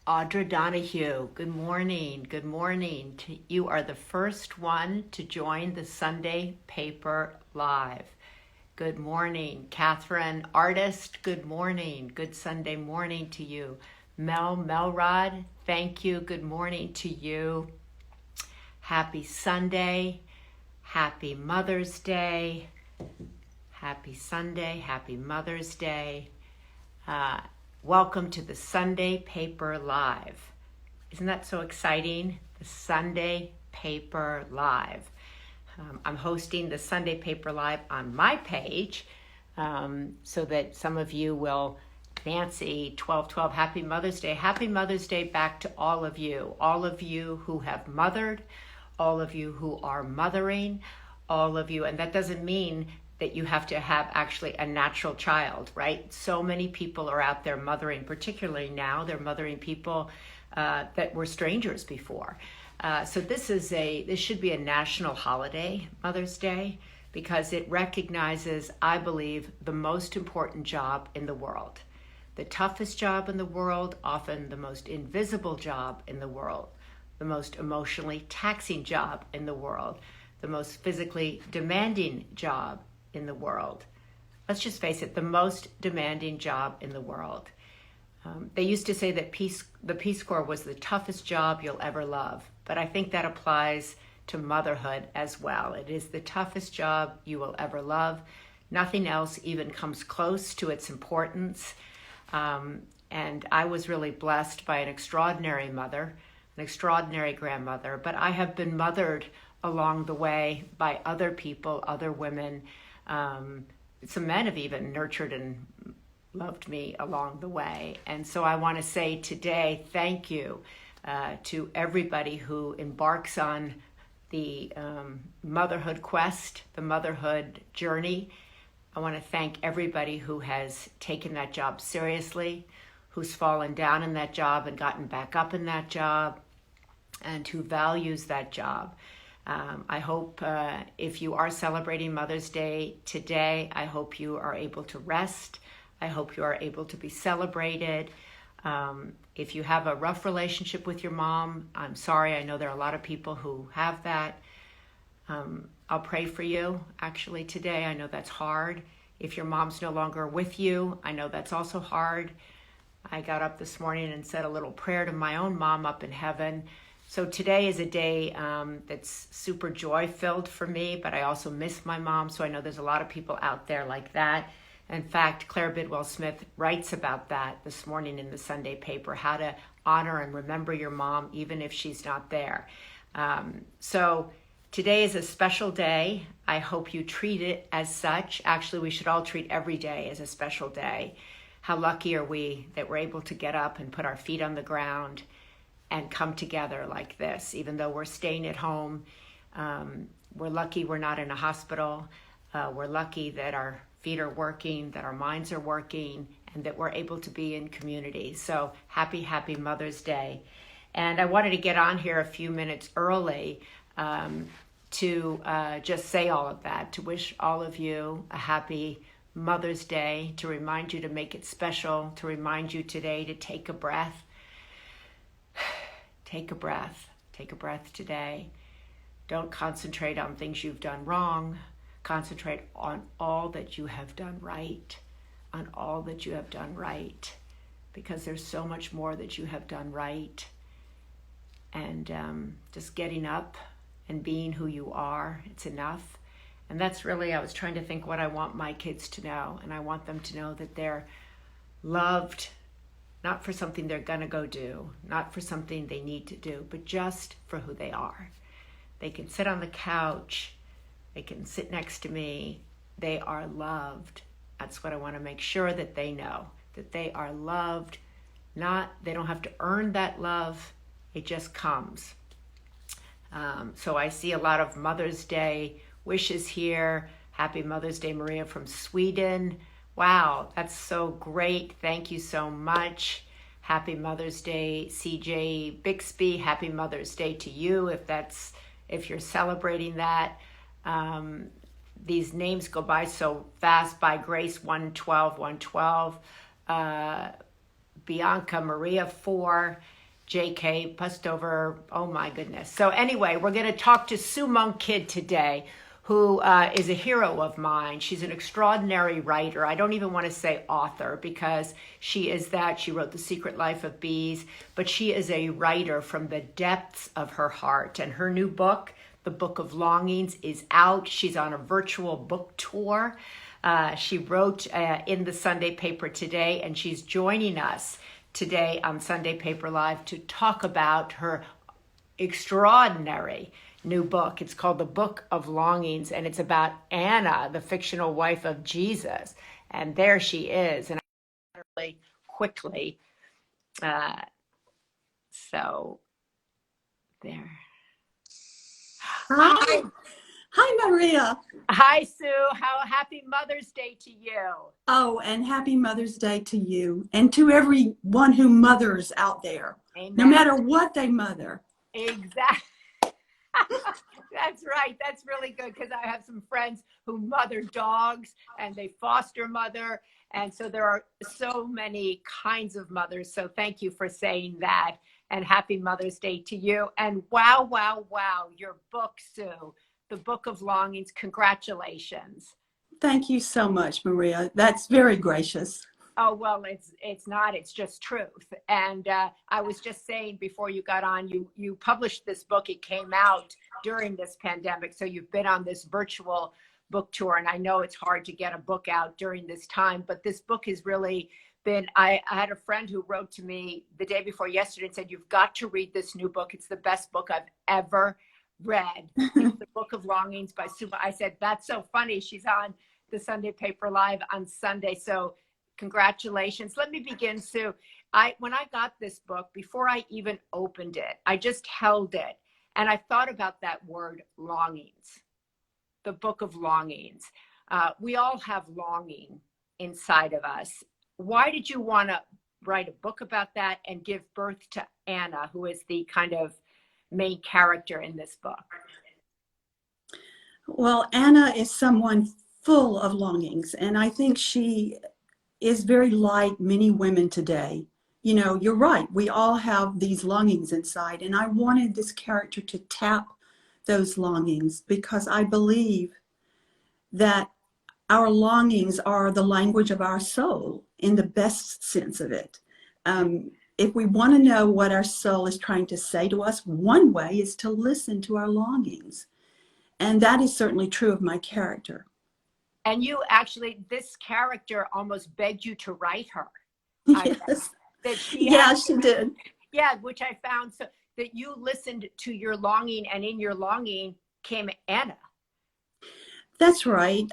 Audra Donahue, good morning. Good morning. You are the first one to join the Sunday Paper Live. Good morning. Catherine, artist, good morning. Good Sunday morning to you. Melrod, thank you. Good morning to you. Happy Sunday. Happy Mother's Day. Happy Sunday. Happy Mother's Day. Welcome to the Sunday Paper Live. Isn't that so exciting? The Sunday Paper Live. I'm hosting the Sunday Paper Live on my page so that some of you will, Nancy, 1212, Happy Mother's Day. Happy Mother's Day back to all of you who have mothered, all of you who are mothering, all of you, and that doesn't mean that you have to have actually a natural child, right? So many people are out there mothering, particularly now, they're mothering people that were strangers before. So this should be a national holiday, Mother's Day, because it recognizes, I believe, the most important job in the world. The toughest job in the world, often the most invisible job in the world, the most emotionally taxing job in the world, the most physically demanding job in the world. Let's just face it, the most demanding job in the world. They used to say that the Peace Corps was the toughest job you'll ever love, but I think that applies to motherhood as well. It is the toughest job you will ever love. Nothing else even comes close to its importance. And I was really blessed by an extraordinary mother, an extraordinary grandmother, but I have been mothered along the way by other people, other women. Some men have even nurtured and loved me along the way. And so I want to say today, thank you to everybody who embarks on the motherhood quest, the motherhood journey. I want to thank everybody who has taken that job seriously, who's fallen down in that job and gotten back up in that job, and who values that job. I hope if you are celebrating Mother's Day today, I hope you are able to rest. I hope you are able to be celebrated. If you have a rough relationship with your mom, I'm sorry. I know there are a lot of people who have that. I'll pray for you actually today. I know that's hard. If your mom's no longer with you, I know that's also hard. I got up this morning and said a little prayer to my own mom up in heaven. So today is a day that's super joy-filled for me, but I also miss my mom, so I know there's a lot of people out there like that. In fact, Claire Bidwell-Smith writes about that this morning in the Sunday paper, how to honor and remember your mom even if she's not there. So today is a special day. I hope you treat it as such. Actually, we should all treat every day as a special day. How lucky are we that we're able to get up and put our feet on the ground and come together like this, even though we're staying at home. We're lucky we're not in a hospital. We're lucky that our feet are working, that our minds are working, and that we're able to be in community. So happy, happy Mother's Day. And I wanted to get on here a few minutes early to just say all of that, to wish all of you a happy Mother's Day, to remind you to make it special, to remind you today to take a breath. Take a breath. Take a breath today. Don't concentrate on things you've done wrong. Concentrate on all that you have done right. On all that you have done right. Because there's so much more that you have done right. And just getting up and being who you are, it's enough. And that's really, I was trying to think what I want my kids to know. And I want them to know that they're loved, not for something they're going to go do, not for something they need to do, but just for who they are. They can sit on the couch. They can sit next to me. They are loved. That's what I want to make sure that they know, that they are loved. They don't have to earn that love. It just comes. So I see a lot of Mother's Day wishes here. Happy Mother's Day, Maria from Sweden. Wow, that's so great. Thank you so much. Happy Mother's Day, CJ Bixby. Happy Mother's Day to you if you're celebrating that. These names go by so fast. By Grace 112, Bianca Maria 4. JK Pustover. Oh my goodness. So anyway, we're going to talk to Sue Monk Kidd today, who is a hero of mine. She's an extraordinary writer. I don't even want to say author because she is that. She wrote The Secret Life of Bees, but she is a writer from the depths of her heart. And her new book, The Book of Longings, is out. She's on a virtual book tour. She wrote in the Sunday paper today, and she's joining us today on Sunday Paper Live to talk about her extraordinary new book. It's called The Book of Longings, and it's about Anna, the fictional wife of Jesus. And there she is. And I really quickly. So there. Hi. Hi, Maria. Hi, Sue. Happy Mother's Day to you. Oh, and happy Mother's Day to you and to everyone who mothers out there. Amen. No matter what they mother. Exactly. That's right. That's really good because I have some friends who mother dogs and they foster mother. And so there are so many kinds of mothers. So thank you for saying that. And happy Mother's Day to you. And wow, wow, wow, your book, Sue. The Book of Longings. Congratulations. Thank you so much, Maria. That's very gracious. Oh, well, it's not. It's just truth. And I was just saying before you got on, you published this book. It came out during this pandemic. So you've been on this virtual book tour. And I know it's hard to get a book out during this time. But this book has really been, I had a friend who wrote to me the day before yesterday and said, you've got to read this new book. It's the best book I've ever read. It's The Book of Longings by Sue. I said, that's so funny. She's on the Sunday Paper Live on Sunday. So congratulations. Let me begin, Sue. When I got this book, before I even opened it, I just held it. And I thought about that word longings, the Book of Longings. We all have longing inside of us. Why did you want to write a book about that and give birth to Anna, who is the kind of main character in this book? Well, Anna is someone full of longings, and I think she is very like many women today. You know, you're right. We all have these longings inside, and I wanted this character to tap those longings because I believe that our longings are the language of our soul in the best sense of it. If we want to know what our soul is trying to say to us, one way is to listen to our longings. And that is certainly true of my character. And you actually, this character almost begged you to write her. Yes. She did. Yeah, which I found so that you listened to your longing, and in your longing came Anna. That's right.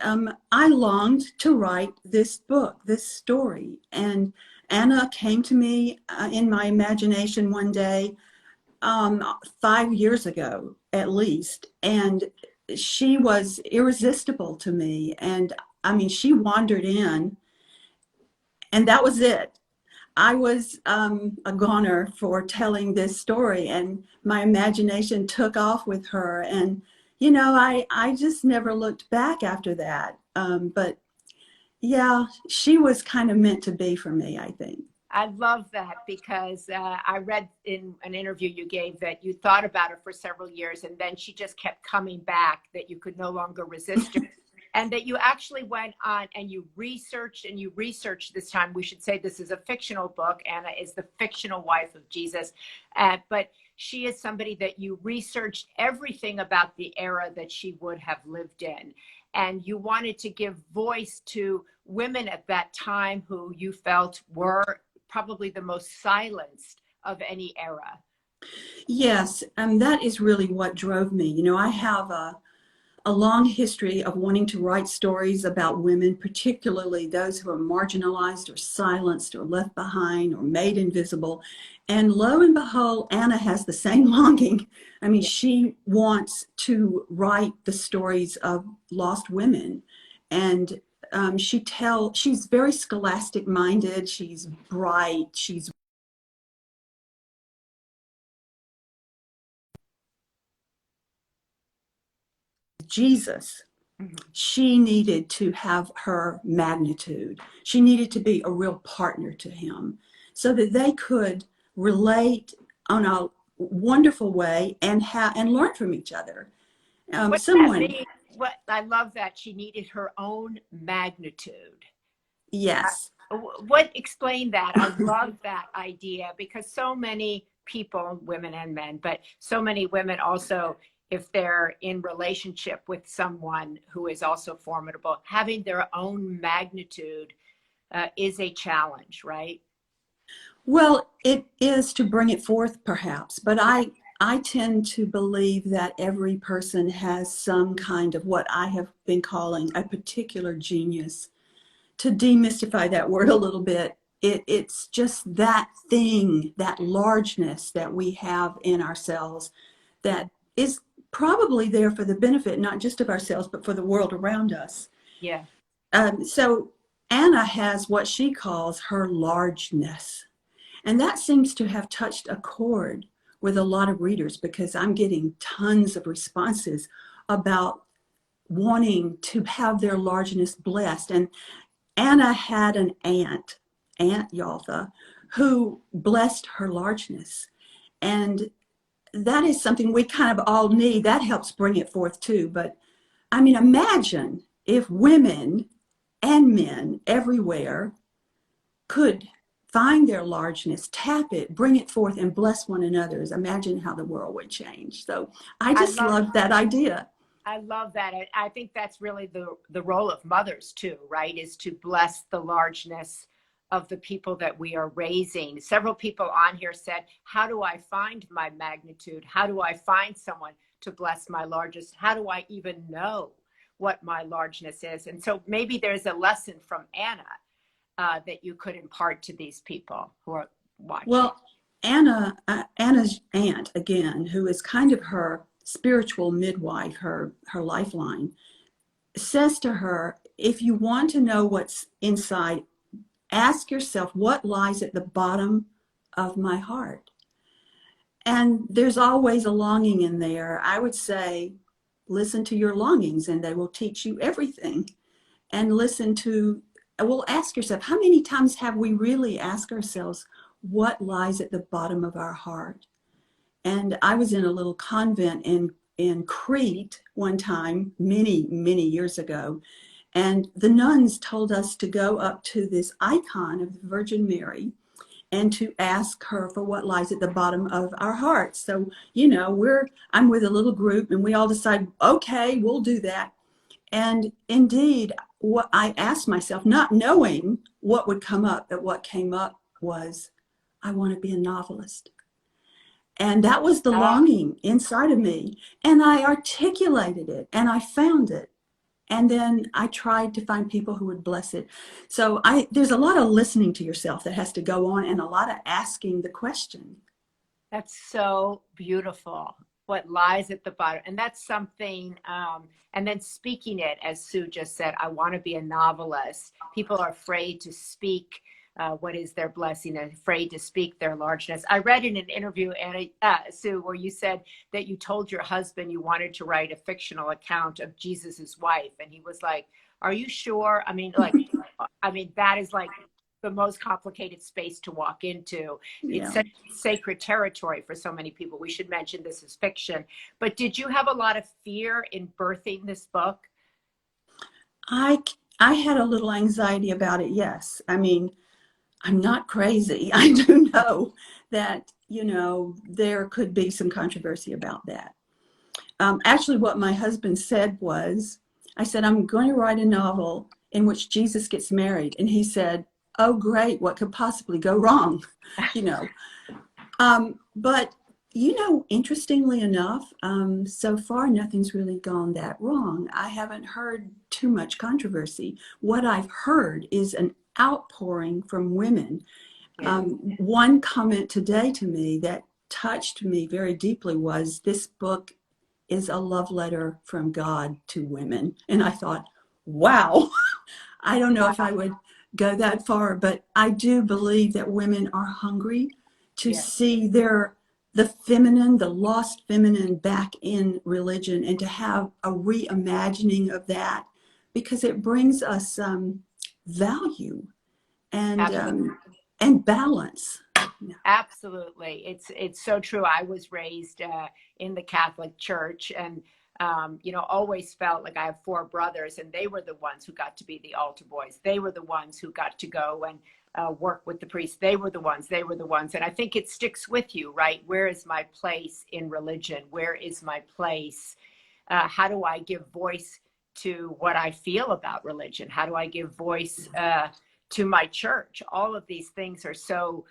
I longed to write this book, this story. And Anna came to me in my imagination one day, 5 years ago, at least. And she was irresistible to me. And I mean, she wandered in, and that was it. I was a goner for telling this story, and my imagination took off with her. And, you know, I just never looked back after that. But yeah, she was kind of meant to be for me, I think. I love that because I read in an interview you gave that you thought about her for several years and then she just kept coming back, that you could no longer resist her. And that you actually went on and you researched this time. We should say this is a fictional book. Anna is the fictional wife of Jesus. But she is somebody that you researched everything about the era that she would have lived in. And you wanted to give voice to women at that time who you felt were probably the most silenced of any era. Yes, and that is really what drove me. You know, I have a long history of wanting to write stories about women, particularly those who are marginalized or silenced or left behind or made invisible. And lo and behold, Anna has the same longing. I mean, she wants to write the stories of lost women. And she's very scholastic minded. She's bright. She's Jesus. She needed to have her magnitude. She needed to be a real partner to him so that they could relate on a wonderful way and learn from each other. What does that Someone, mean? What I love that she needed her own magnitude. yes. What explain that? I love that idea because so many people, women and men, but so many women also, if they're in relationship with someone who is also formidable, having their own magnitude is a challenge, right? Well, it is to bring it forth, perhaps, but Yeah, I tend to believe that every person has some kind of what I have been calling a particular genius. To demystify that word a little bit, it's just that thing, that largeness that we have in ourselves yeah, that is probably there for the benefit, not just of ourselves, but for the world around us. yeah. So Anna has what she calls her largeness. And that seems to have touched a chord with a lot of readers because I'm getting tons of responses about wanting to have their largeness blessed. And Anna had an Aunt Yaltha, who blessed her largeness. And that is something we kind of all need. That helps bring it forth too. But I mean, imagine if women and men everywhere could find their largeness, tap it, bring it forth, and bless one another. Imagine how the world would change. So I I just love love that idea. I love that. I think that's really the role of mothers too, right? Is to bless the largeness of the people that we are raising. Several people on here said, "How do I find my magnitude? How do I find someone to bless my largest? How do I even know what my largeness is?" And so maybe there's a lesson from Anna that you could impart to these people who are watching. Well, Anna's aunt, again, who is kind of her spiritual midwife, her lifeline, says to her, if you want to know what's inside, ask yourself what lies at the bottom of my heart. And there's always a longing in there. I would say, listen to your longings and they will teach you everything. And well, ask yourself, how many times have we really asked ourselves what lies at the bottom of our heart? And I was in a little convent in Crete one time, many years ago. And the nuns told us to go up to this icon of the Virgin Mary and to ask her for what lies at the bottom of our hearts. So, I'm with a little group and we all decide, okay, we'll do that. And indeed, what I asked myself, not knowing what would come up, but what came up was, I want to be a novelist. And that was the Ah, longing inside of me. And I articulated it and I found it. And then I tried to find people who would bless it. So there's a lot of listening to yourself that has to go on and a lot of asking the question. that's so beautiful. What lies at the bottom. And that's something, and then speaking it, as Sue just said, I want to be a novelist. People are afraid to speak what is their blessing, and afraid to speak their largeness. I read in an interview, Anna, Sue, where you said that you told your husband you wanted to write a fictional account of Jesus's wife. And he was like, are you sure? That is like the most complicated space to walk into. It's Yeah. such sacred territory for so many people. We should mention this is fiction. But did you have a lot of fear in birthing this book? I, I had a little anxiety about it, yes. I mean, I'm not crazy. I do know that, there could be some controversy about that. Actually, what my husband said was, I said, I'm going to write a novel in which Jesus gets married. And he said, oh, great. What could possibly go wrong? You know, but, interestingly enough, so far, nothing's really gone that wrong. I haven't heard too much controversy. What I've heard is an outpouring from women. Yeah. One comment today to me that touched me very deeply was, this book is a love letter from God to women. And I thought, wow, I don't know if I would go that far, but I do believe that women are hungry to Yeah. see the feminine, the lost feminine back in religion, and to have a reimagining of that, because it brings us value and Absolutely. and balance. No. Absolutely. It's so true. I was raised in the Catholic Church, and always felt like I have four brothers, and they were the ones who got to be the altar boys. They were the ones who got to go and work with the priests. They were the ones. And I think it sticks with you, right? Where is my place in religion? Where is my place? How do I give voice to what I feel about religion? How do I give voice to my church? All of these things are so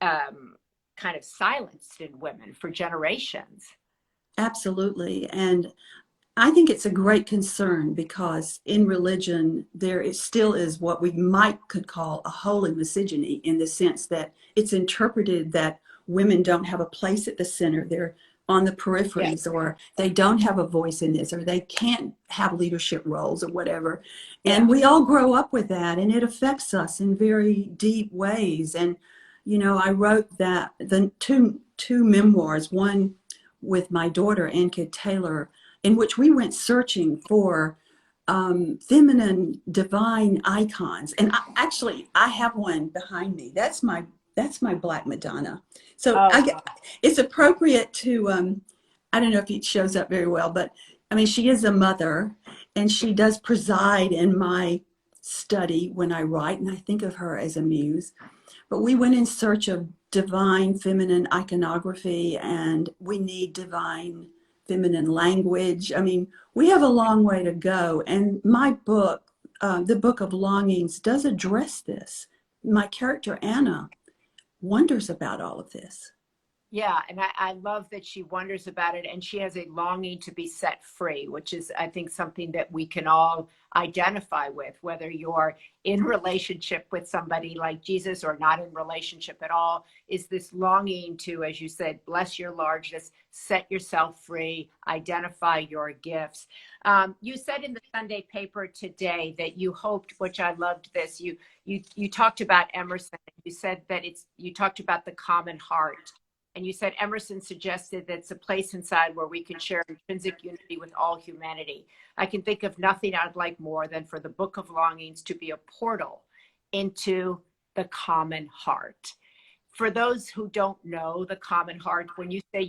kind of silenced in women for generations. Absolutely. And I think it's a great concern because in religion, still is what we could call a holy misogyny, in the sense that it's interpreted that women don't have a place at the center. They're on the peripheries, Yes. or they don't have a voice in this, or they can't have leadership roles or whatever. Yeah. And we all grow up with that, and it affects us in very deep ways. And, I wrote the two memoirs, one with my daughter, Ann Kidd Taylor, in which we went searching for feminine divine icons. And I have one behind me. That's my Black Madonna. So Oh, it's appropriate to, I don't know if it shows up very well, but I mean, she is a mother, and she does preside in my study when I write, and I think of her as a muse. But we went in search of divine feminine iconography, and we need divine feminine language. I mean, we have a long way to go. And my book, the Book of Longings, does address this. My character, Anna, wonders about all of this. yeah. And I love that she wonders about it, and she has a longing to be set free, which is, I think, something that we can all identify with, whether you're in relationship with somebody like Jesus or not in relationship at all, is this longing to, as you said, bless your largeness, set yourself free, identify your gifts. You said in the Sunday paper today that you hoped, which I loved this, you talked about Emerson. You said that you talked about the common heart. And you said Emerson suggested that it's a place inside where we can share intrinsic unity with all humanity. I can think of nothing I'd like more than for the Book of Longings to be a portal into the common heart. For those who don't know the common heart, when you say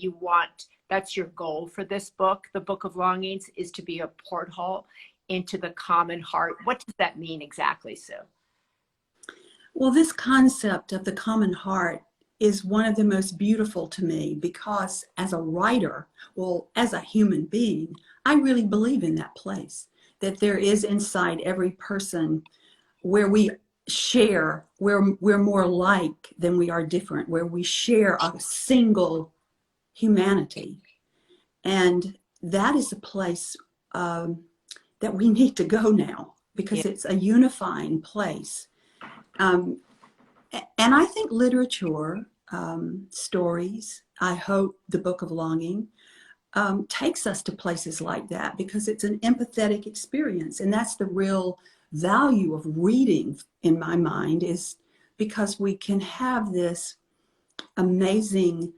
that's your goal for this book, the Book of Longings, is to be a porthole into the common heart. What does that mean exactly, Sue? Well, this concept of the common heart is one of the most beautiful to me, because as a writer, as a human being, I really believe in that place, that there is inside every person where we share, where we're more alike than we are different, where we share a single humanity. And that is a place that we need to go now, because it's a unifying place. And I think literature, stories, I hope the Book of Longing takes us to places like that, because it's an empathetic experience. And that's the real value of reading, in my mind, is because we can have this amazing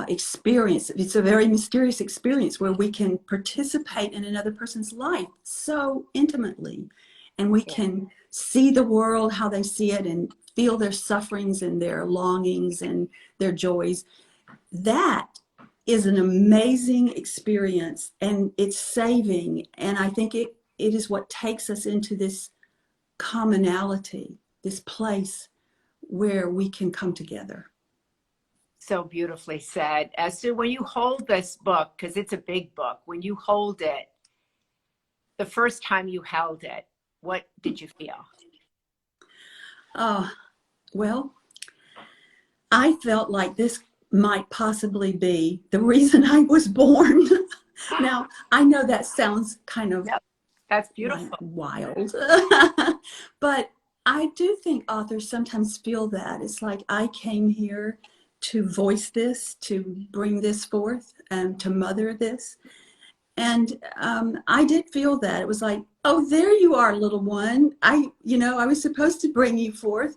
experience. It's a very mysterious experience where we can participate in another person's life so intimately, and we can see the world how they see it, and feel their sufferings and their longings and their joys. That is an amazing experience, and it's saving. And I think it is what takes us into this commonality, this place where we can come together. So beautifully said. So when you hold this book, because it's a big book, when you hold it, the first time you held it, what did you feel? Well, I felt like this might possibly be the reason I was born. Now, I know that sounds kind of That's beautiful. Wild, but I do think authors sometimes feel that. It's like, I came here to voice this, to bring this forth, and to mother this. And I did feel that. It was like, oh, there you are, little one. I was supposed to bring you forth.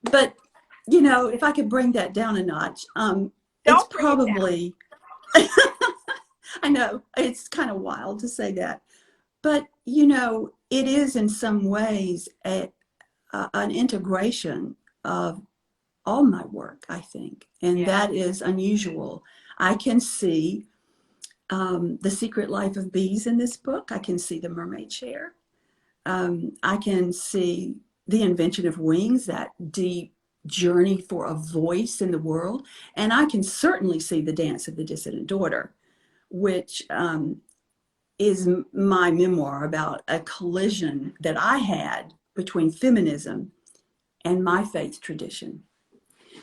But, if I could bring that down a notch, it's probably, I know, it's kind of wild to say that. But, it is in some ways an integration of all my work, I think, and Yeah. that is unusual. I can see The Secret Life of Bees in this book. I can see the mermaid chair. I can see the invention of wings, that deep journey for a voice in the world. And I can certainly see The Dance of the Dissident Daughter, which is my memoir about a collision that I had between feminism and my faith tradition.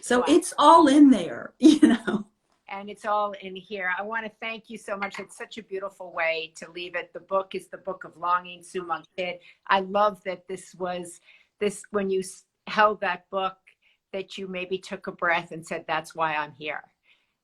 So Wow. it's all in there, you know. And it's all in here. I want to thank you so much. It's such a beautiful way to leave it. The book is the Book of Longing, Sue Monk Kidd. I love that this was this, when you held that book, that you maybe took a breath and said, that's why I'm here.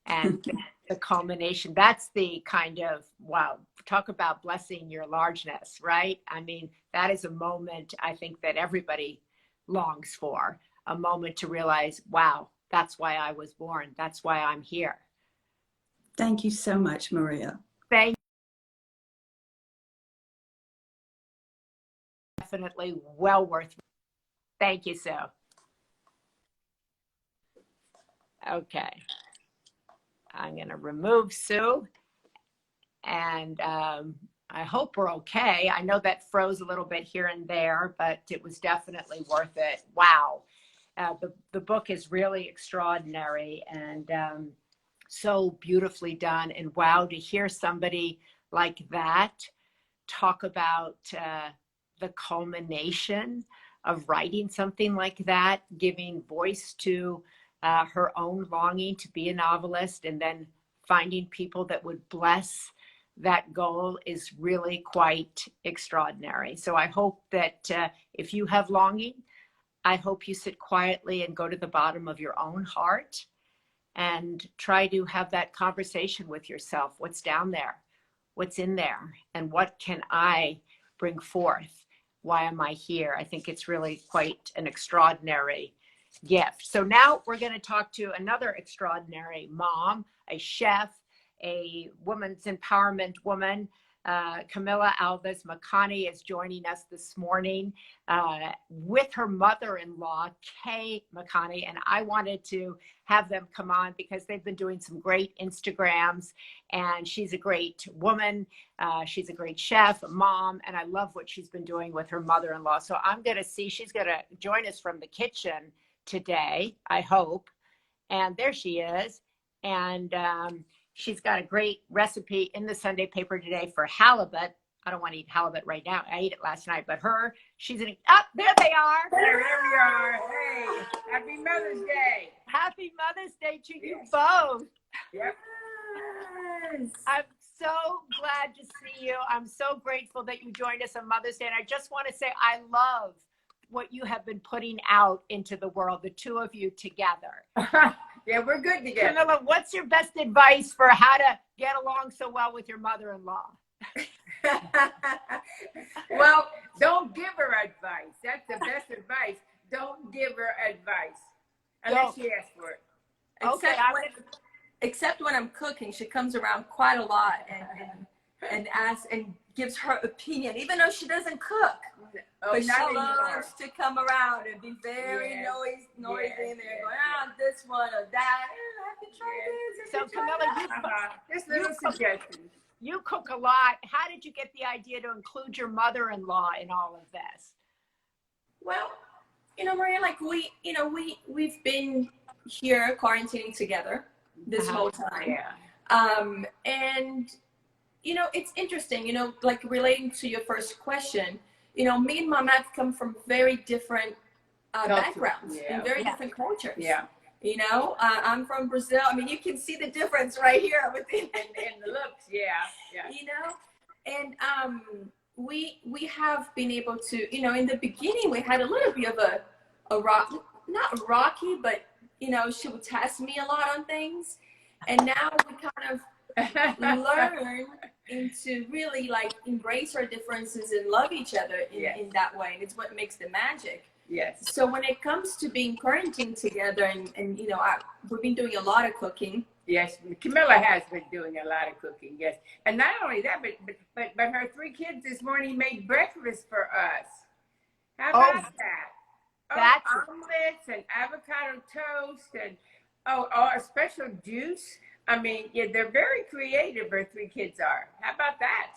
And the culmination, that's the kind of, wow, talk about blessing your largeness, right? I mean, that is a moment I think that everybody longs for, a moment to realize, wow, that's why I was born. That's why I'm here. Thank you so much, Maria. Thank you. Definitely well worth it. Thank you, Sue. Okay. I'm going to remove Sue. And I hope we're okay. I know that froze a little bit here and there, but it was definitely worth it. Wow. The book is really extraordinary and so beautifully done. And wow, to hear somebody like that talk about the culmination of writing something like that, giving voice to her own longing to be a novelist, and then finding people that would bless that goal is really quite extraordinary. So I hope that if you have longing, I hope you sit quietly and go to the bottom of your own heart and try to have that conversation with yourself. What's down there? What's in there? And what can I bring forth? Why am I here? I think it's really quite an extraordinary gift. So now we're going to talk to another extraordinary mom, a chef, a woman's empowerment woman. Camila Alves McConaughey is joining us this morning with her mother-in-law, Kay McConaughey. And I wanted to have them come on because they've been doing some great Instagrams, and she's a great woman. She's a great chef, a mom, and I love what she's been doing with her mother-in-law. So I'm going to see, she's going to join us from the kitchen today, I hope. And there she is. And she's got a great recipe in the Sunday paper today for halibut. I don't want to eat halibut right now. I ate it last night, but she's in, there they are. There we are. Hey, happy Mother's Day. Happy Mother's Day to you both. Yep. Yes. I'm so glad to see you. I'm so grateful that you joined us on Mother's Day. And I just want to say, I love what you have been putting out into the world, the two of you together. Yeah, we're good together. Camila, what's your best advice for how to get along so well with your mother-in-law? Well, don't give her advice. That's the best advice. Don't give her advice unless she asks for it. Except when I'm cooking, she comes around quite a lot and asks and gives her opinion, even though she doesn't cook. But she loves to come around and be very noisy in there, going, this one or that. I can try this. So Camila, just little suggestions. You cook a lot. How did you get the idea to include your mother-in-law in all of this? Well, Maria, like we've been here quarantining together this whole time. Yeah. And it's interesting, like relating to your first question, me and Mom have come from very different backgrounds and very different cultures. Yeah. I'm from Brazil. I mean, you can see the difference right here with and the looks. Yeah. And we have been able to, in the beginning we had a little bit of not rocky, but she would test me a lot on things, and now we kind of learn into really like embrace our differences and love each other in that way. And it's what makes the magic. Yes. So when it comes to being quarantined together and we've been doing a lot of cooking. Yes, Camila has been doing a lot of cooking, yes. And not only that, but her 3 kids this morning made breakfast for us. How about that? That's omelets and avocado toast and a special juice. I mean, yeah, they're very creative. Our three kids are. How about that?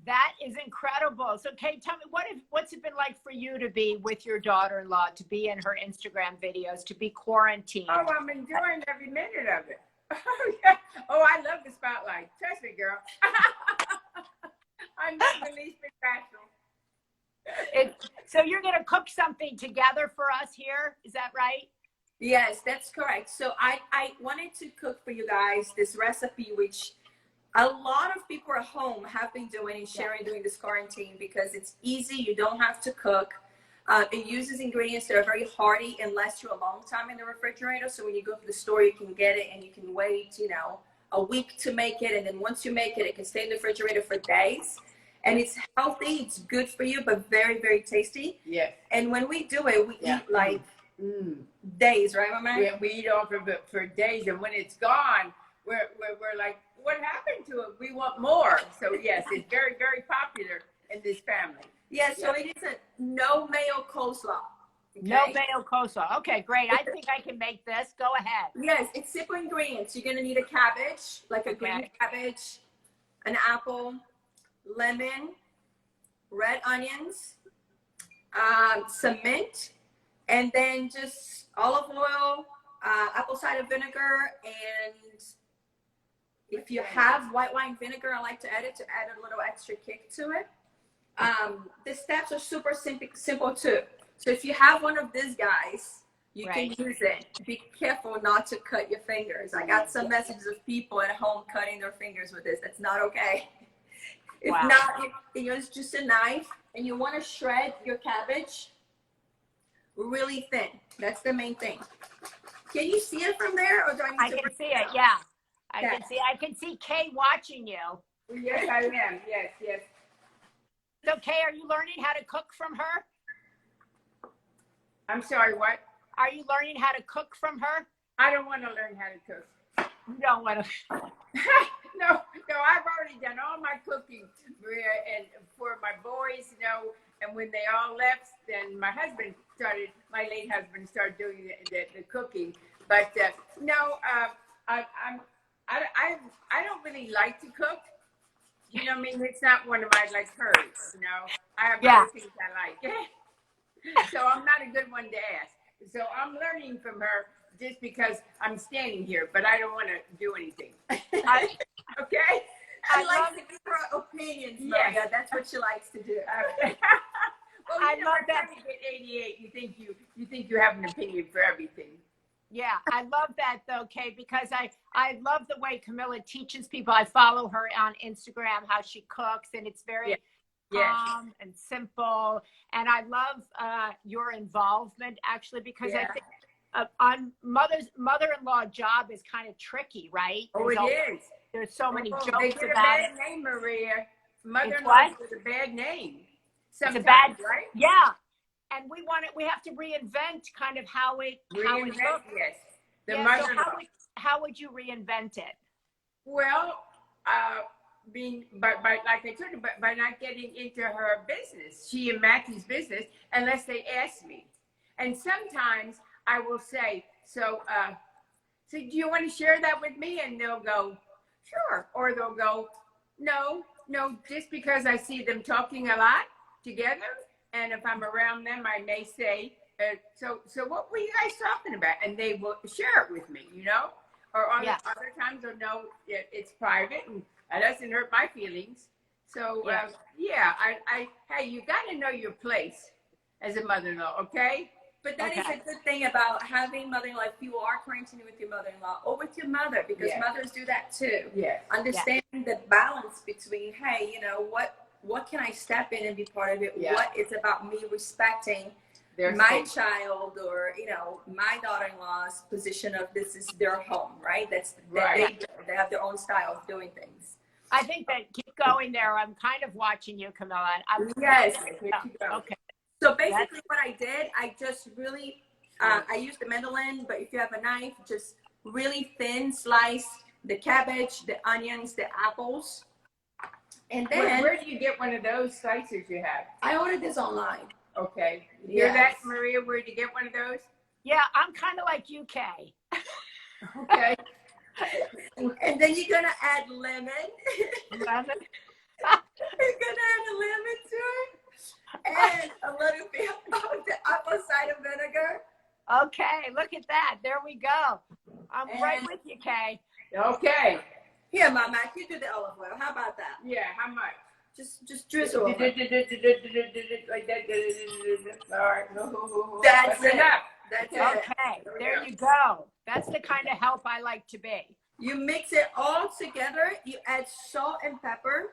That is incredible. So, Kay, tell me, what's it been like for you to be with your daughter-in-law, to be in her Instagram videos, to be quarantined? Oh, I'm enjoying every minute of it. Oh, yeah. Oh, I love the spotlight. Trust me, girl. I'm not the least bit bashful. So you're going to cook something together for us here. Is that right? Yes, that's correct. So I wanted to cook for you guys this recipe, which a lot of people at home have been doing and sharing during this quarantine because it's easy. You don't have to cook. It uses ingredients that are very hearty and lasts you a long time in the refrigerator. So when you go to the store, you can get it and you can wait, a week to make it. And then once you make it, it can stay in the refrigerator for days. And it's healthy, it's good for you, but very, very tasty. Yes. And when we do it, we eat like days, right, Mama? Yeah, we eat off of it for days. And when it's gone, we're like, what happened to it? We want more. So yes, it's very, very popular in this family. Yeah, so it is a no mayo coleslaw. Okay? No mayo coleslaw. Okay, great. I think I can make this. Go ahead. Yes, it's simple ingredients. You're gonna need a cabbage, like a green cabbage, an apple, lemon, red onions, some mint, and then just olive oil, apple cider vinegar, and if you have white wine vinegar, I like to add it to add a little extra kick to it. The steps are super simple too. So if you have one of these guys, you can use it. Be careful not to cut your fingers. I got some messages of people at home cutting their fingers with this. That's not okay. If not, you use just a knife, and you want to shred your cabbage really thin. That's the main thing. Can you see it from there, or do I need to? I can see it. Yeah, I can see Kay watching you. Yes, I am. Yes. So, Kay, are you learning how to cook from her? I'm sorry, what? Are you learning how to cook from her? I don't want to learn how to cook. You don't want to. No, I've already done all my cooking, Maria, and for my boys, and when they all left, then my late husband started doing the cooking. But I don't really like to cook. I mean, it's not one of my hers. I have other things I like. So I'm not a good one to ask. So I'm learning from her just because I'm standing here, but I don't want to do anything. Okay? I like to give her opinions, Maria. Yes. That's what she likes to do. Well, I love that. When you get 88, you think you have an opinion for everything. Yeah, I love that though, Kay, because I love the way Camila teaches people. I follow her on Instagram, how she cooks, and it's very calm and simple. And I love your involvement, actually, because I think on mother-in-law job is kind of tricky, right? There's so many jokes they get about a bad name, Maria. Mother-in-law is a bad name. Sometimes, it's a bad, right? Yeah. And we have to reinvent kind of how it looks. Yes. So how would you reinvent it? Well, by like I told you, by not getting into her business, she and Matthew's business, unless they ask me. And sometimes I will say, so do you want to share that with me? And they'll go, sure. Or they'll go, no, just because I see them talking a lot together. And if I'm around them, I may say, so what were you guys talking about? And they will share it with me, Or other times, or no, it's private and that doesn't hurt my feelings. So, hey, you got to know your place as a mother-in-law, okay? But that is a good thing about having mother-in-law. If you are quarantining with your mother-in-law or with your mother, because mothers do that too. Yeah. Understanding the balance between, hey, what can I step in and be part of it? Yeah. What is about me respecting my child or, my daughter-in-law's position of this is their home, right? That's right. They have their own style of doing things. I think that keep going there. I'm kind of watching you, Camila. Yes. Okay. So basically what I did, I just really, I used the mandolin, but if you have a knife, just really thin slice the cabbage, the onions, the apples. And then where do you get one of those slicers you have? I ordered this online. Okay. You hear Yes. that, Maria? Where'd you get one of those? Yeah, I'm kind of like you, Kay. Okay. And then you're gonna add lemon. Lemon. You're gonna add a lemon to it, and a little bit of the apple cider vinegar. Okay, look at that. There we go. I'm right And- with you, Kay. Okay. Here, Mama, you do the olive oil. How about that? Yeah, how much? Just drizzle over. Like that. All right. That's it. enough. That's it. Okay, there you go. That's the kind of help I like to be. You mix it all together. You add salt and pepper.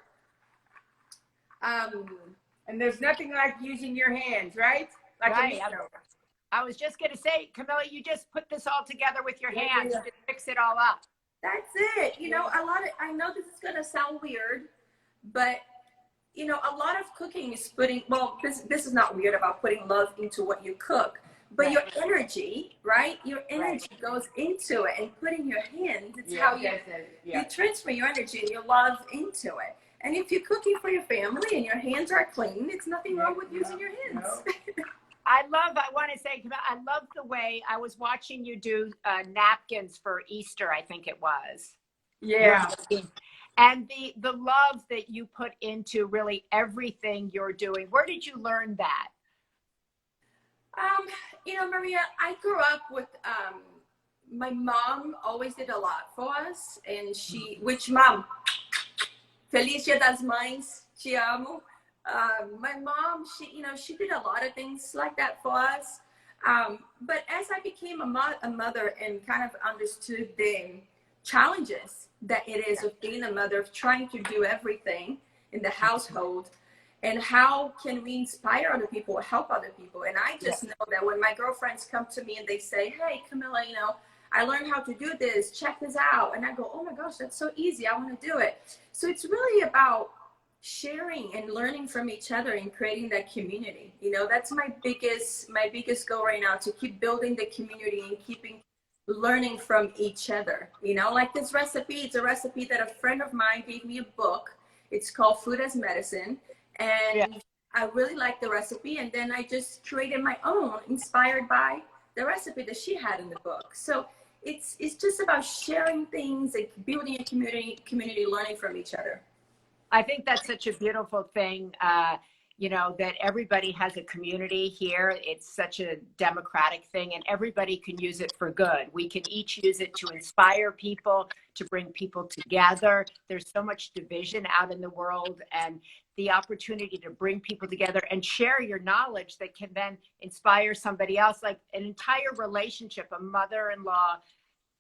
And there's nothing like using your hands, right? Like Right. a needle. I was just going to say, Camilla, you just put this all together with your Yeah, hands. yeah. You just mix it all up. That's it. You know, I know this is gonna sound weird, but you know, a lot of cooking is putting, well, this is not weird about putting love into what you cook, but Right. your energy, right? Your energy goes into it, and putting your hands, it's how you transfer your energy and your love into it. And if you're cooking for your family and your hands are clean, it's nothing wrong with using your hands. I want to say, Camilla, I love the way I was watching you do napkins for Easter, I think it was. Yeah. And the love that you put into really everything you're doing. Where did you learn that? You know, Maria, I grew up with my mom always did a lot for us, and which mom, Feliz Dia das Mães, te amo. My mom, she did a lot of things like that for us. But as I became a mother and kind of understood the challenges that it is of being a mother, of trying to do everything in the household, and how can we inspire other people or help other people. And I just know that when my girlfriends come to me and they say, hey, Camila, you know, I learned how to do this, check this out. And I go, oh my gosh, that's so easy. I want to do it. So it's really about sharing and learning from each other and creating that community. You know, that's my biggest goal right now, to keep building the community and keeping learning from each other. You know, like this recipe, it's a recipe that a friend of mine gave me a book. It's called Food as Medicine. And I really like the recipe. And then I just created my own, inspired by the recipe that she had in the book. So it's just about sharing things and building a community, learning from each other. I think that's such a beautiful thing, you know, that everybody has a community here. It's such a democratic thing, and everybody can use it for good. We can each use it to inspire people, to bring people together. There's so much division out in the world, and the opportunity to bring people together and share your knowledge that can then inspire somebody else, like an entire relationship, a mother-in-law,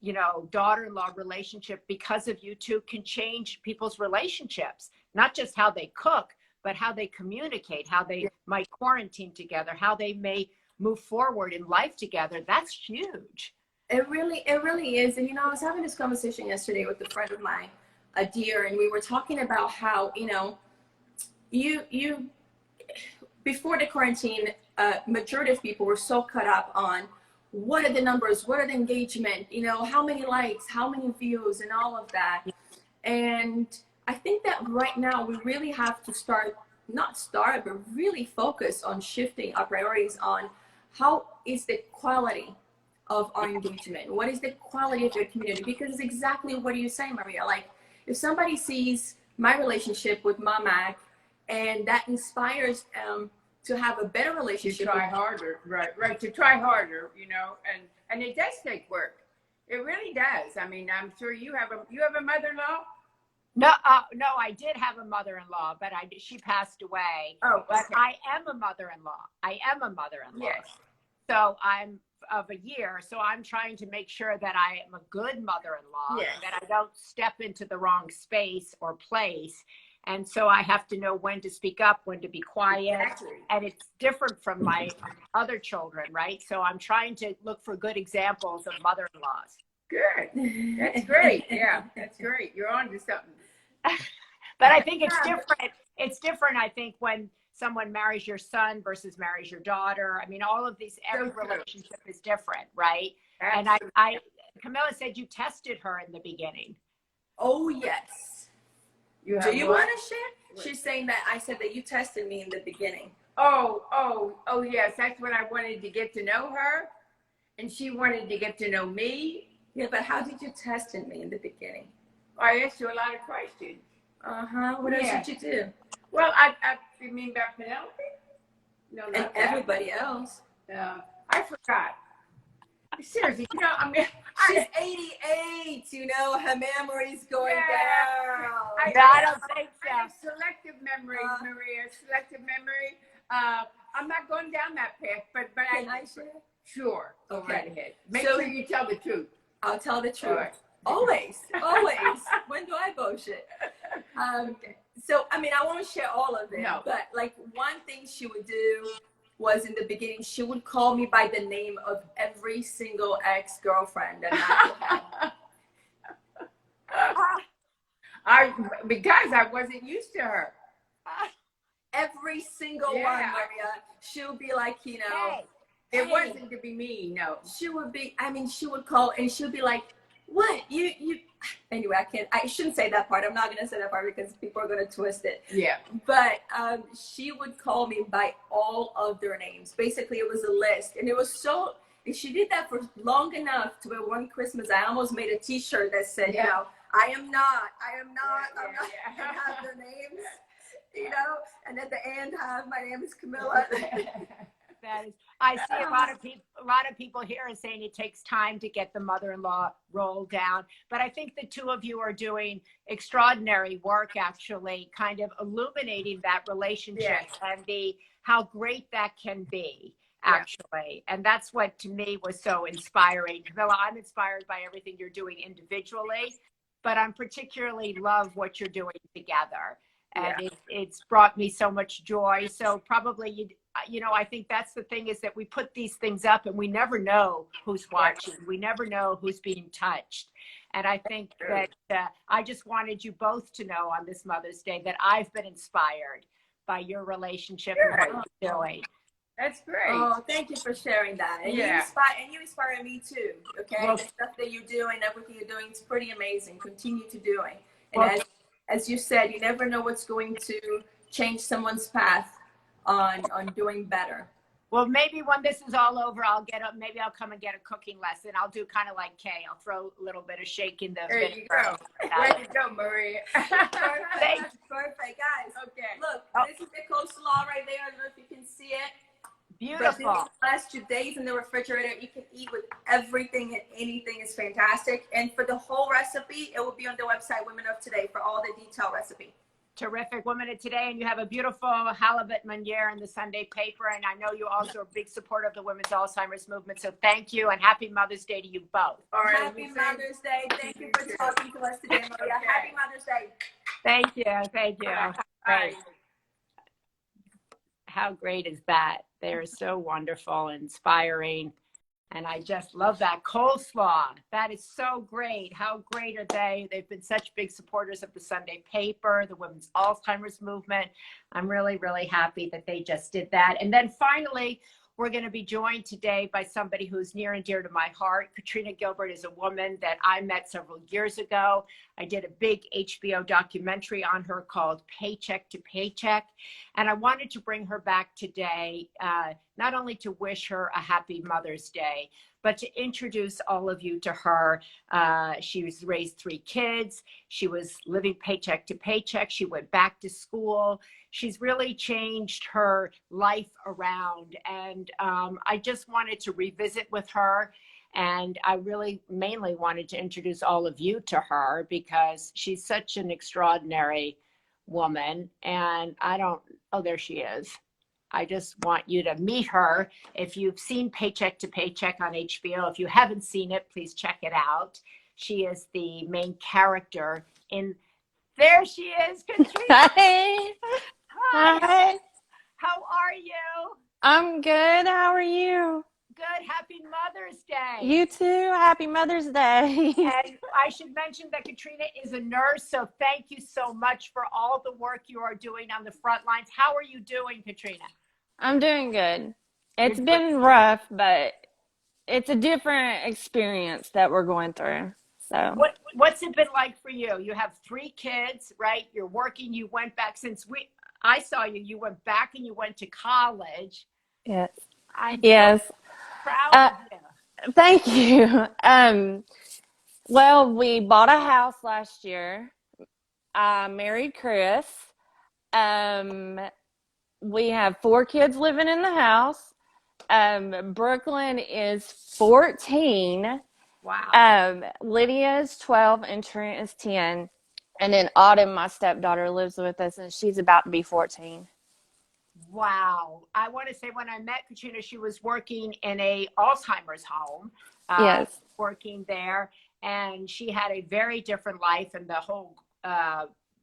you know, daughter-in-law relationship, because of you two, can change people's relationships, not just how they cook, but how they communicate, how they might quarantine together, how they may move forward in life together. That's huge. It really is. And, you know, I was having this conversation yesterday with a friend of mine, a dear, and we were talking about how, you know, you before the quarantine, majority of people were so caught up on what are the numbers, what are the engagement, you know, how many likes, how many views, and all of that. And I think that right now we really have to but really focus on shifting our priorities on how is the quality of our engagement? What is the quality of your community? Because it's exactly what you're saying, Maria. Like, if somebody sees my relationship with Mama and that inspires to have a better relationship. To try harder, right. To try harder, you know, and it does take work. It really does. I mean, I'm sure you have a mother-in-law. No, no, I did have a mother-in-law, but she passed away. Oh, but okay. I am a mother-in-law. Yes. So I'm of a year. So I'm trying to make sure that I am a good mother-in-law, Yes. that I don't step into the wrong space or place. And so I have to know when to speak up, when to be quiet. Exactly. And it's different from my other children, right? So I'm trying to look for good examples of mother-in-laws. Good. That's great. Yeah, that's great. You're on to something. But I think it's different. It's different, I think, when someone marries your son versus marries your daughter. I mean, all of these, every relationship is different, right? Absolutely. And Camilla said you tested her in the beginning. Oh, yes. You Do you want to share? She's saying that I said that you tested me in the beginning. Oh, yes. That's when I wanted to get to know her, and she wanted to get to know me. Yeah, but how did you test me in the beginning? I asked you a lot of questions. What else did you do? Well, you mean about Penelope? No, not And that. everybody else. I forgot. Seriously, She's 88, her memory's going down. I don't think so. I have selective memory, Maria. Selective memory. I'm not going down that path, but Can I share? Sure. Go Okay. right ahead. Make So- sure you tell the truth. I'll tell the truth. Right. Always. When do I bullshit? So, I won't share all of it, No. but like one thing she would do was in the beginning, she would call me by the name of every single ex-girlfriend that I had. Because I wasn't used to her. Every single one, Maria. She'll be like, It wasn't to be mean, no. She would be, she would call and she'll be like, what? You anyway, I shouldn't say that part. I'm not going to say that part because people are going to twist it. Yeah. But she would call me by all of their names. Basically, it was a list. And it was and she did that for long enough to where one Christmas, I almost made a t-shirt that said, I am not, and have their names, and at the end have my name is Camila. That is, I see a lot of people here are saying it takes time to get the mother-in-law role down, but I think the two of you are doing extraordinary work, actually, kind of illuminating that relationship and how great that can be, actually. And that's what to me was so inspiring. Camila, I'm inspired by everything you're doing individually, but I'm particularly love what you're doing together. And it's brought me so much joy. So probably I think that's the thing, is that we put these things up and we never know who's watching. We never know who's being touched. And I think that I just wanted you both to know on this Mother's Day that I've been inspired by your relationship and what you're doing. That's great. Oh, thank you for sharing that. And you inspire me too. Okay, the stuff that you do and everything you're doing is pretty amazing. Continue to do it. And as you said, you never know what's going to change someone's path on doing better. Well, maybe when this is all over, maybe I'll come and get a cooking lesson. I'll do kind of like Kay. I'll throw a little bit of shake in the There you go. Way to go, Maria. Perfect, guys. Okay. Look, this is the coleslaw right there. I don't know if you can see it. Beautiful. But this lasts 2 days in the refrigerator. You can eat with everything and anything. Is fantastic. And for the whole recipe, it will be on the website Women of Today for all the detailed recipe. Terrific. Women of Today, and you have a beautiful halibut meuniere in the Sunday paper, and I know you also are a big supporter of the Women's Alzheimer's Movement, so thank you, and happy Mother's Day to you both. All right, Happy Mother's Day. Thank you for talking to us today, Maria. Okay. Happy Mother's Day. Thank you. Great. How great is that? They're so wonderful, inspiring, and I just love that coleslaw. That is so great. How great are they? They've been such big supporters of the Sunday paper, the Women's Alzheimer's Movement. I'm really, really happy that they just did that. And then finally, we're going to be joined today by somebody who's near and dear to my heart. Katrina Gilbert is a woman that I met several years ago. I did a big HBO documentary on her called Paycheck to Paycheck. And I wanted to bring her back today, not only to wish her a happy Mother's Day, but to introduce all of you to her. She was raised 3 kids. She was living paycheck to paycheck. She went back to school. She's really changed her life around. And I just wanted to revisit with her. And I really mainly wanted to introduce all of you to her because she's such an extraordinary woman. And there she is. I just want you to meet her. If you've seen Paycheck to Paycheck on HBO, if you haven't seen it, please check it out. She is the main character there she is, Katrina. Hi. Hi. How are you? I'm good. How are you? Good. Happy Mother's Day. You too. Happy Mother's Day. And I should mention that Katrina is a nurse, so thank you so much for all the work you are doing on the front lines. How are you doing, Katrina? I'm doing good. It's been rough, but it's a different experience that we're going through. So what's it been like for you? You have 3 kids, right? You're working. You went back I saw you. You went back and you went to college. Yes. I'm so Yes. proud of you. Thank you. Well, we bought a house last year. I married Chris. Um, we have 4 kids living in the house. Brooklyn is 14. Wow. Lydia is 12 and Trent is 10. And then Autumn, my stepdaughter, lives with us and she's about to be 14. Wow. I want to say when I met Katrina, she was working in a Alzheimer's home, Yes. working there, and she had a very different life. And the whole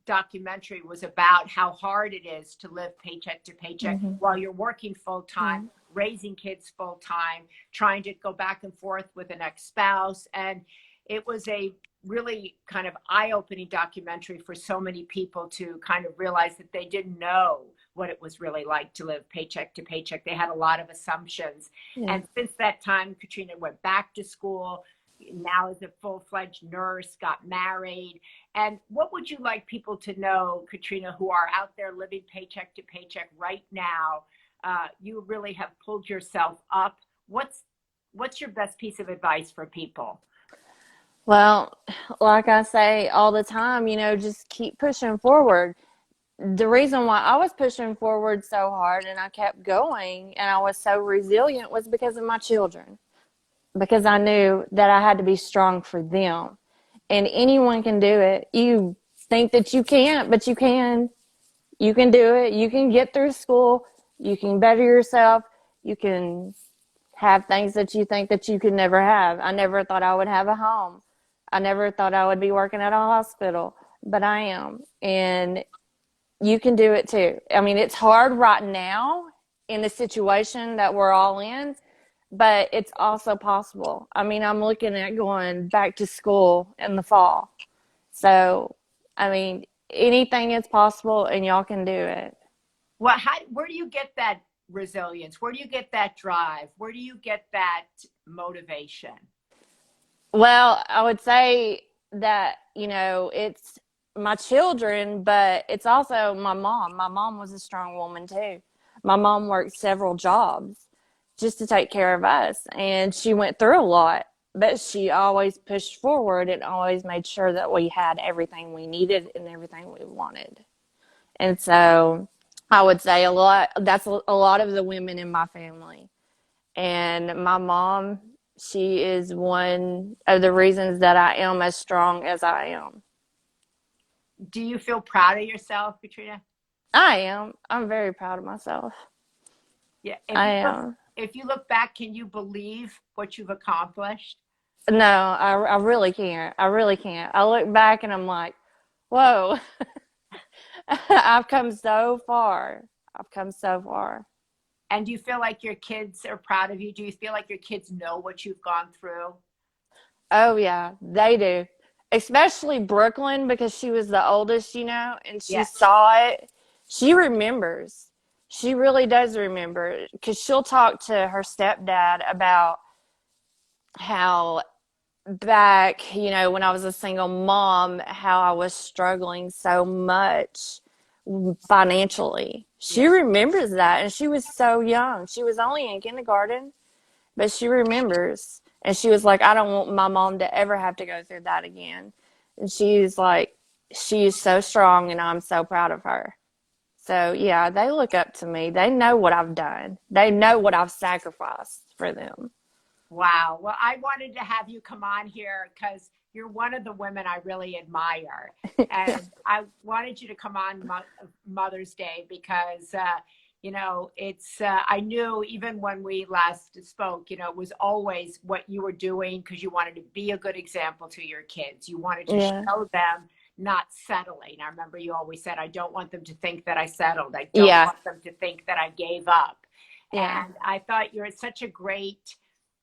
documentary was about how hard it is to live paycheck to paycheck while you're working full time, raising kids full time, trying to go back and forth with an ex-spouse. And it was a really kind of eye-opening documentary for so many people to kind of realize that they didn't know what it was really like to live paycheck to paycheck. They had a lot of assumptions. Yeah. And since that time, Katrina went back to school, now is a full-fledged nurse, got married. And what would you like people to know, Katrina, who are out there living paycheck to paycheck right now? You really have pulled yourself up. What's your best piece of advice for people? Well, like I say all the time, just keep pushing forward. The reason why I was pushing forward so hard and I kept going and I was so resilient was because of my children. Because I knew that I had to be strong for them. And anyone can do it. You think that you can't, but you can. You can do it. You can get through school. You can better yourself. You can have things that you think that you could never have. I never thought I would have a home. I never thought I would be working at a hospital, but I am. And you can do it too. I mean, it's hard right now in the situation that we're all in, but it's also possible. I mean, I'm looking at going back to school in the fall. So, I mean, anything is possible and y'all can do it. Well, where do you get that resilience? Where do you get that drive? Where do you get that motivation? Well, I would say that, it's my children, but it's also my mom. My mom was a strong woman too. My mom worked several jobs just to take care of us, and she went through a lot, but she always pushed forward and always made sure that we had everything we needed and everything we wanted. And so I would say that's a lot of the women in my family. And my mom, she is one of the reasons that I am as strong as I am. Do you feel proud of yourself, Katrina? I am. I'm very proud of myself. Yeah. I am. If you look back, can you believe what you've accomplished? No, I really can't. I really can't. I look back and I'm like, whoa, I've come so far. I've come so far. And do you feel like your kids are proud of you? Do you feel like your kids know what you've gone through? Oh, yeah, they do. Especially Brooklyn because she was the oldest, and she Yes. saw it. She remembers. She really does remember because she'll talk to her stepdad about how back, when I was a single mom, how I was struggling so much financially. She remembers that, and she was so young. She was only in kindergarten, but she remembers. And she was like, I don't want my mom to ever have to go through that again. And she's like, she is so strong, and I'm so proud of her. So, yeah, they look up to me. They know what I've done. They know what I've sacrificed for them. Wow. Well, I wanted to have you come on here because you're one of the women I really admire. And I wanted you to come on Mother's Day because, I knew even when we last spoke, it was always what you were doing because you wanted to be a good example to your kids. You wanted to show them not settling. I remember you always said, I don't want them to think that I settled. I don't want them to think that I gave up. Yeah. And I thought you're such a great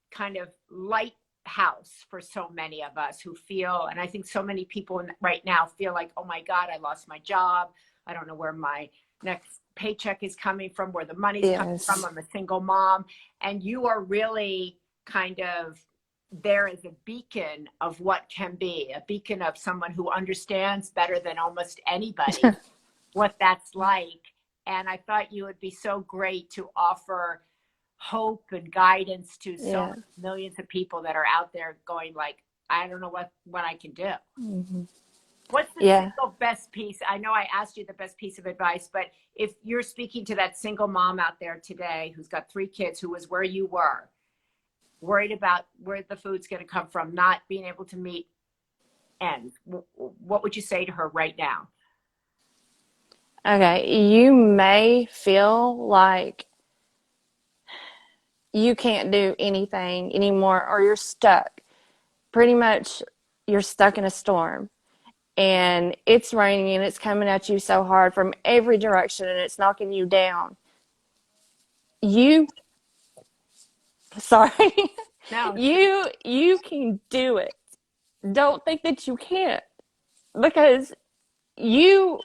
kind of lighthouse for so many of us who feel, and I think so many people right now feel like, oh my God, I lost my job. I don't know where my next paycheck is coming from, where the money's coming from. I'm a single mom. And you are really kind of there as a beacon of what can be, a beacon of someone who understands better than almost anybody what that's like. And I thought you would be so great to offer hope and guidance to so Yeah. millions of people that are out there going like, I don't know what I can do. Mm-hmm. What's the Yeah. single best piece? I know I asked you the best piece of advice, but if you're speaking to that single mom out there today who's got 3 kids, who was where you were, worried about where the food's going to come from, not being able to meet ends, what would you say to her right now? Okay, you may feel like you can't do anything anymore or you're stuck. Pretty much, you're stuck in a storm and it's raining and it's coming at you so hard from every direction and it's knocking you down. You, sorry, No. you can do it. Don't think that you can't, because you,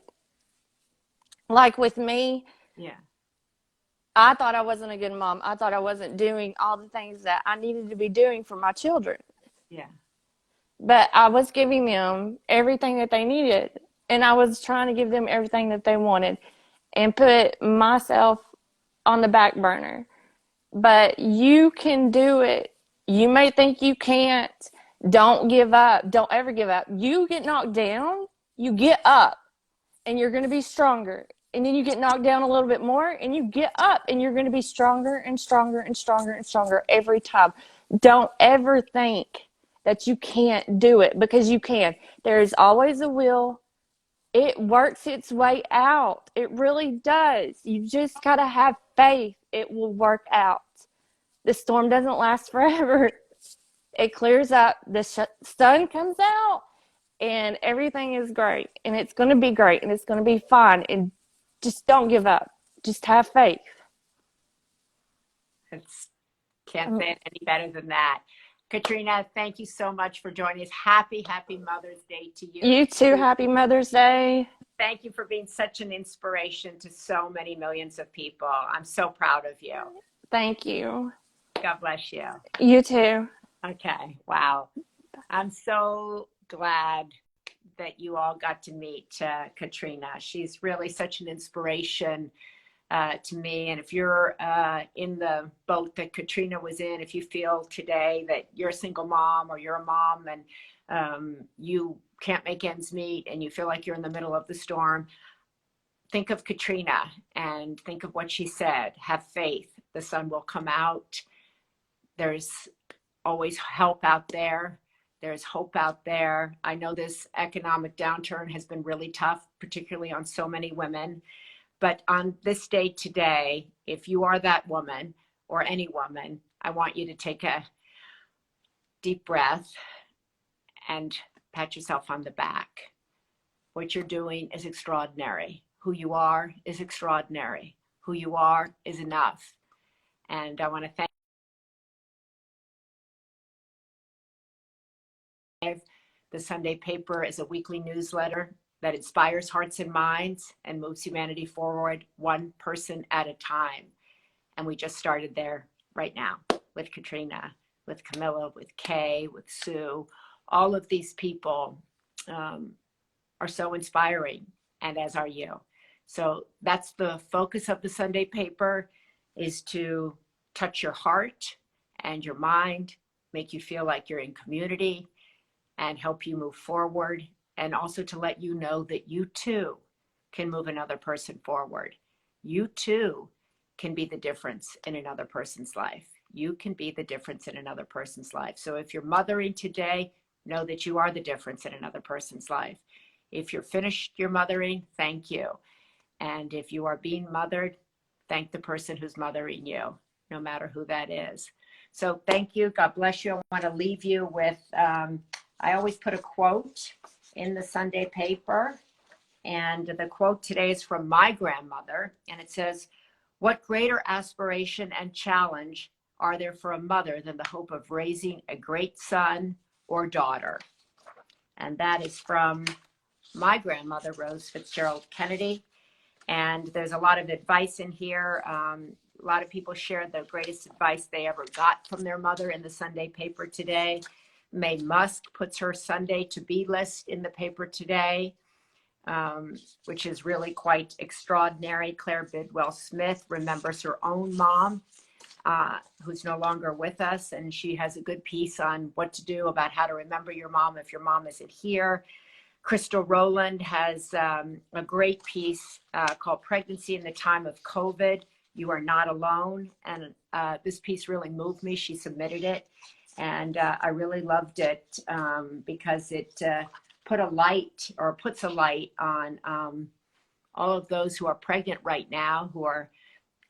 like with me, Yeah. I thought I wasn't a good mom. I thought I wasn't doing all the things that I needed to be doing for my children. Yeah. But I was giving them everything that they needed. And I was trying to give them everything that they wanted and put myself on the back burner. But you can do it. You may think you can't. Don't give up. Don't ever give up. You get knocked down, you get up, and you're going to be stronger. And then you get knocked down a little bit more, and you get up, and you're going to be stronger and stronger and stronger and stronger every time. Don't ever think that you can't do it, because you can. There is always a will. It works its way out. It really does. You just got to have faith. It will work out. The storm doesn't last forever. It clears up. The sun comes out and everything is great. And it's going to be great. And it's going to be fine. And just don't give up. Just have faith. It's, can't say it any better than that. Katrina, thank you so much for joining us. Happy Mother's Day to you. You too. Happy Mother's Day. Thank you for being such an inspiration to so many millions of people. I'm so proud of you. Thank you. God bless you. You too. Okay. Wow. I'm so glad that you all got to meet Katrina. She's really such an inspiration to me. And if you're in the boat that Katrina was in, if you feel today that you're a single mom or you're a mom and you can't make ends meet and you feel like you're in the middle of the storm, think of Katrina and think of what she said. Have faith. The sun will come out. There's always help out there. There's hope out there. I know this economic downturn has been really tough, particularly on so many women. But on this day today, if you are that woman or any woman, I want you to take a deep breath and pat yourself on the back. What you're doing is extraordinary. Who you are is extraordinary. Who you are is enough. And I want to thank the Sunday Paper is a weekly newsletter that inspires hearts and minds and moves humanity forward one person at a time. And we just started there right now with Katrina, with Camila, with Kay, with Sue. All of these people are so inspiring, and as are you. So that's the focus of the Sunday Paper, is to touch your heart and your mind, make you feel like you're in community, and help you move forward, and also to let you know that you too can move another person forward. You too can be the difference in another person's life. You can be the difference in another person's life. So if you're mothering today, know that you are the difference in another person's life. If you're finished your mothering, thank you. And if you are being mothered, thank the person who's mothering you, no matter who that is. So thank you. God bless you. I want to leave you with, I always put a quote in the Sunday Paper. And the quote today is from my grandmother. And it says, "What greater aspiration and challenge are there for a mother than the hope of raising a great son or daughter?" And that is from my grandmother, Rose Fitzgerald Kennedy. And there's a lot of advice in here. A lot of people shared the greatest advice they ever got from their mother in the Sunday Paper today. Mae Musk puts her Sunday to be list in the paper today. which is really quite extraordinary. Claire Bidwell Smith remembers her own mom, who's no longer with us, and she has a good piece on what to do about how to remember your mom if your mom isn't here. Crystal Rowland has a great piece called Pregnancy in the Time of COVID. You Are Not Alone. And this piece really moved me. She submitted it. And I really loved it because it puts a light on all of those who are pregnant right now, who are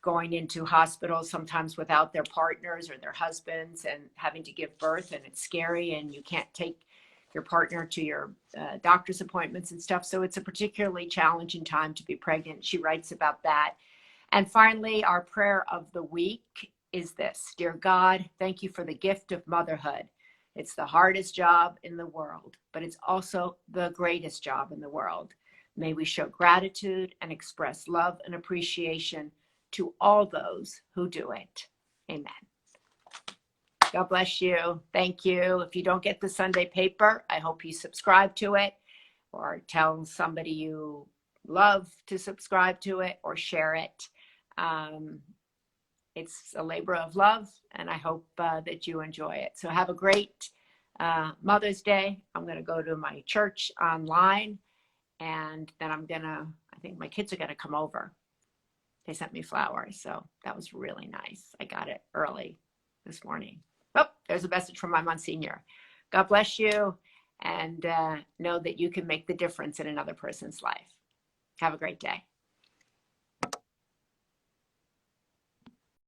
going into hospitals sometimes without their partners or their husbands and having to give birth. And it's scary, and you can't take your partner to your doctor's appointments and stuff. So it's a particularly challenging time to be pregnant. She writes about that. And finally, our prayer of the week is this: Dear God, thank you for the gift of motherhood. It's the hardest job in the world, but it's also the greatest job in the world. May we show gratitude and express love and appreciation to all those who do it. Amen. God bless you. Thank you. If you don't get the Sunday paper, I hope you subscribe to it, or tell somebody you love to subscribe to it, or share it. It's a labor of love, and I hope that you enjoy it. So have a great Mother's Day. I'm going to go to my church online, and then I think my kids are going to come over. They sent me flowers, so that was really nice. I got it early this morning. Oh, there's a message from my Monsignor. God bless you, and know that you can make the difference in another person's life. Have a great day.